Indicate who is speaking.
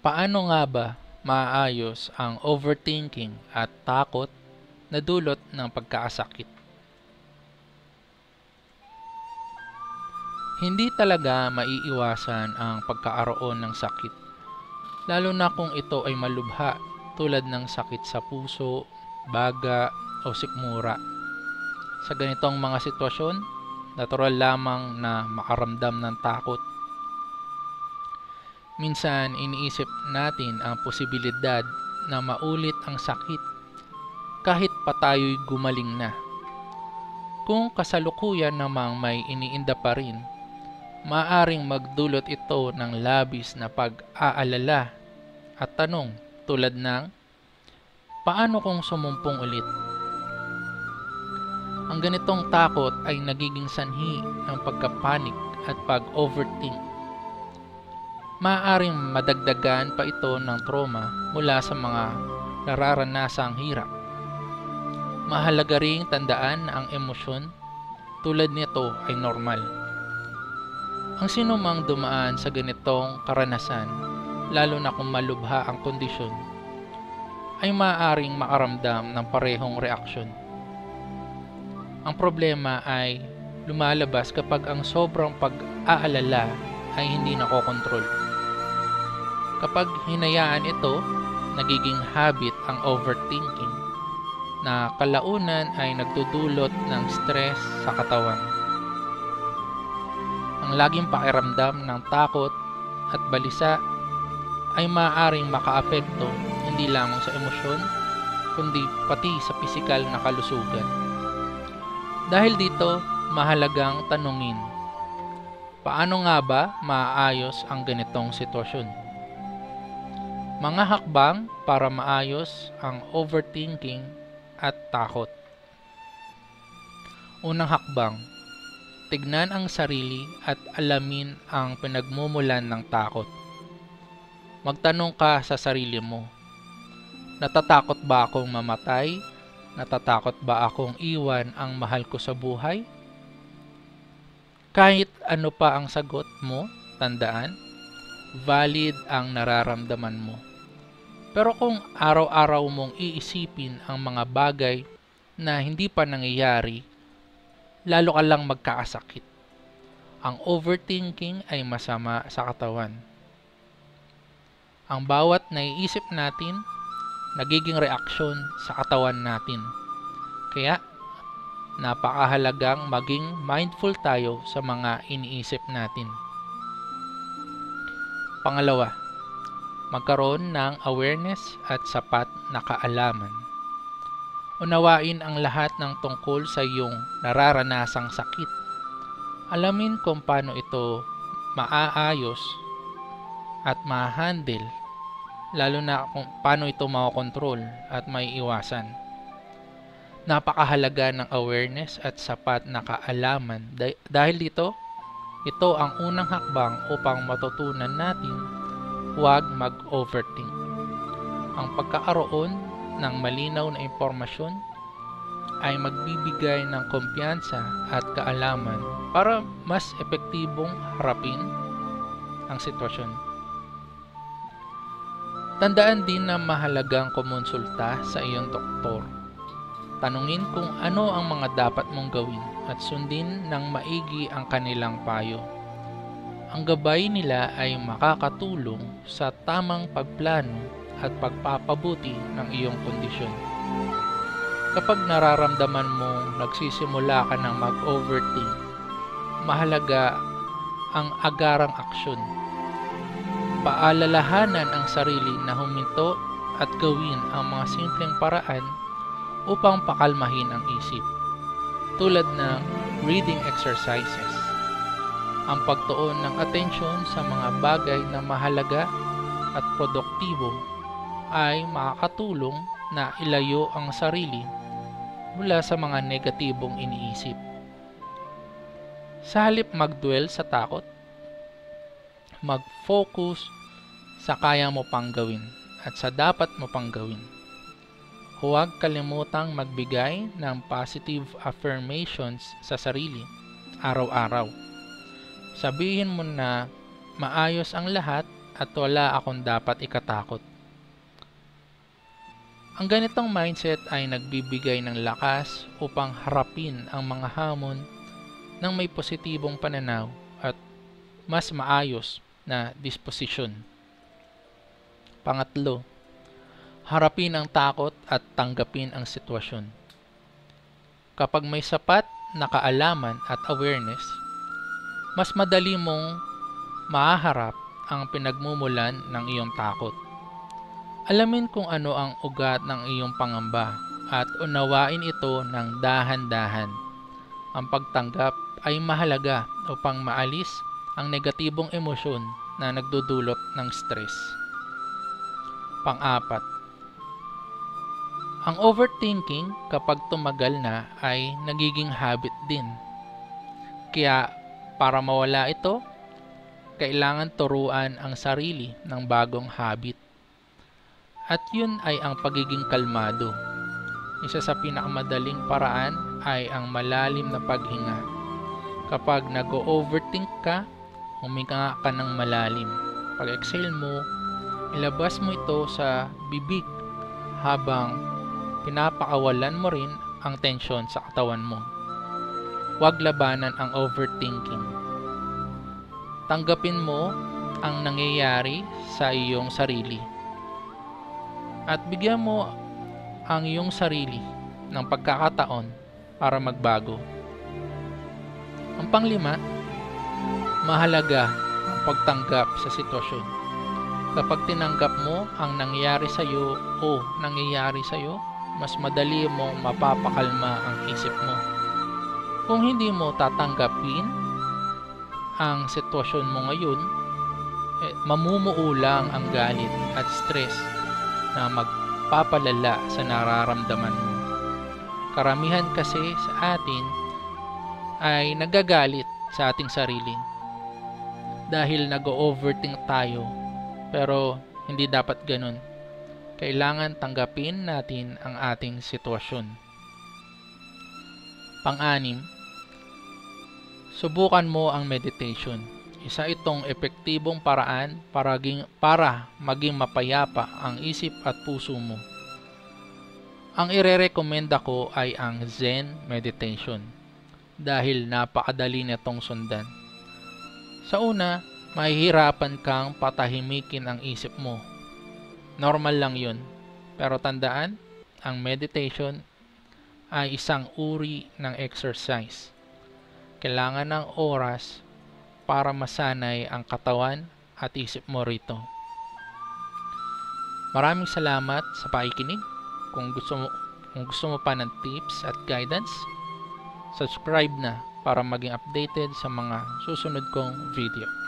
Speaker 1: Paano nga ba maayos ang overthinking at takot na dulot ng pagkakasakit? Hindi talaga maiiwasan ang pagkakaroon ng sakit, lalo na kung ito ay malubha tulad ng sakit sa puso, baga o sikmura. Sa ganitong mga sitwasyon, natural lamang na makaramdam ng takot. Minsan iniisip natin ang posibilidad na maulit ang sakit kahit pa tayo'y gumaling na. Kung kasalukuyan namang may iniinda pa rin, maaaring magdulot ito ng labis na pag-aalala at tanong tulad ng, paano kung sumumpong ulit? Ang ganitong takot ay nagiging sanhi ng pagkapanik at pag-overthink. Maaaring madagdagan pa ito ng trauma mula sa mga nararanasang hirap. Mahalaga ring tandaan na ang emosyon tulad nito ay normal. Ang sinumang dumaan sa ganitong karanasan, lalo na kung malubha ang kondisyon, ay maaaring makaramdam ng parehong reaksyon. Ang problema ay lumalabas kapag ang sobrang pag-aalala ay hindi nakokontrol. Kapag hinayaan ito, nagiging habit ang overthinking na kalaunan ay nagdudulot ng stress sa katawan. Ang laging pakiramdam ng takot at balisa ay maaaring makaapekto hindi lamang sa emosyon, kundi pati sa pisikal na kalusugan. Dahil dito, mahalagang tanungin, paano nga ba maayos ang ganitong sitwasyon? Mga hakbang para maayos ang overthinking at takot. Unang hakbang, tignan ang sarili at alamin ang pinagmumulan ng takot. Magtanong ka sa sarili mo, natatakot ba akong mamatay? Natatakot ba akong iwan ang mahal ko sa buhay? Kahit ano pa ang sagot mo, tandaan, valid ang nararamdaman mo. Pero kung araw-araw mong iisipin ang mga bagay na hindi pa nangyayari, lalo ka lang magkakasakit. Ang overthinking ay masama sa katawan. Ang bawat naiisip natin, nagiging reaksyon sa katawan natin. Kaya, napakahalagang maging mindful tayo sa mga iniisip natin. Pangalawa, magkaroon ng awareness at sapat na kaalaman. Unawain ang lahat ng tungkol sa iyong nararanasang sakit. Alamin kung paano ito maaayos at ma-handle, lalo na kung paano ito makokontrol at maiiwasan. Napakahalaga ng awareness at sapat na kaalaman dahil dito, ito ang unang hakbang upang matutunan natin huwag mag-overthink. Ang pagkakaroon ng malinaw na impormasyon ay magbibigay ng kumpiyansa at kaalaman para mas epektibong harapin ang sitwasyon. Tandaan din na mahalagang kumonsulta sa iyong doktor. Tanungin kung ano ang mga dapat mong gawin at sundin ng maigi ang kanilang payo. Ang gabay nila ay makakatulong sa tamang pagplano at pagpapabuti ng iyong kondisyon. Kapag nararamdaman mong nagsisimula ka ng mag-overthink, mahalaga ang agarang aksyon. Paalalahanan ang sarili na huminto at gawin ang mga simpleng paraan upang pakalmahin ang isip, tulad ng breathing exercises. Ang pagtuon ng atensyon sa mga bagay na mahalaga at produktibo ay makakatulong na ilayo ang sarili mula sa mga negatibong iniisip. Sa halip magdwell sa takot, mag-focus sa kaya mo pang gawin at sa dapat mo pang gawin. Huwag kalimutang magbigay ng positive affirmations sa sarili araw-araw. Sabihin mo na maayos ang lahat at wala akong dapat ikatakot. Ang ganitong mindset ay nagbibigay ng lakas upang harapin ang mga hamon ng may positibong pananaw at mas maayos na disposisyon. Pangatlo, harapin ang takot at tanggapin ang sitwasyon. Kapag may sapat na kaalaman at awareness, mas madali mong mahaharap ang pinagmumulan ng iyong takot. Alamin kung ano ang ugat ng iyong pangamba at unawain ito ng dahan-dahan. Ang pagtanggap ay mahalaga upang maalis ang negatibong emosyon na nagdudulot ng stress. Pang-apat, ang overthinking kapag tumagal na ay nagiging habit din. Kaya para mawala ito, kailangan turuan ang sarili ng bagong habit. At yun ay ang pagiging kalmado. Isa sa pinakamadaling paraan ay ang malalim na paghinga. Kapag nag-overthink ka, huminga ka ng malalim. Pag exhale mo, ilabas mo ito sa bibig habang pinapakawalan mo rin ang tensyon sa katawan mo. Huwag labanan ang overthinking. Tanggapin mo ang nangyayari sa iyong sarili. At bigyan mo ang iyong sarili ng pagkakataon para magbago. Ang panglima, mahalaga ang pagtanggap sa sitwasyon. Kapag tinanggap mo ang nangyayari sa iyo o nangyayari sa iyo, mas madali mong mapapakalma ang isip mo. Kung hindi mo tatanggapin ang sitwasyon mo ngayon, mamumuo lang ang galit at stress na magpapalala sa nararamdaman mo. Karamihan kasi sa atin ay nagagalit sa ating sarili dahil nag-overthink tayo, pero hindi dapat ganun. Kailangan tanggapin natin ang ating sitwasyon. Pang-anim, subukan mo ang meditation. Isa itong epektibong paraan para maging mapayapa ang isip at puso mo. Ang irerekomenda ko ay ang Zen meditation dahil napakadali nitong sundan. Sa una, mahihirapan kang patahimikin ang isip mo. Normal lang yun. Pero tandaan, ang meditation ay isang uri ng exercise. Kailangan ng oras para masanay ang katawan at isip mo rito. Maraming salamat sa pakikinig. Kung gusto mo pa ng tips at guidance, subscribe na para maging updated sa mga susunod kong video.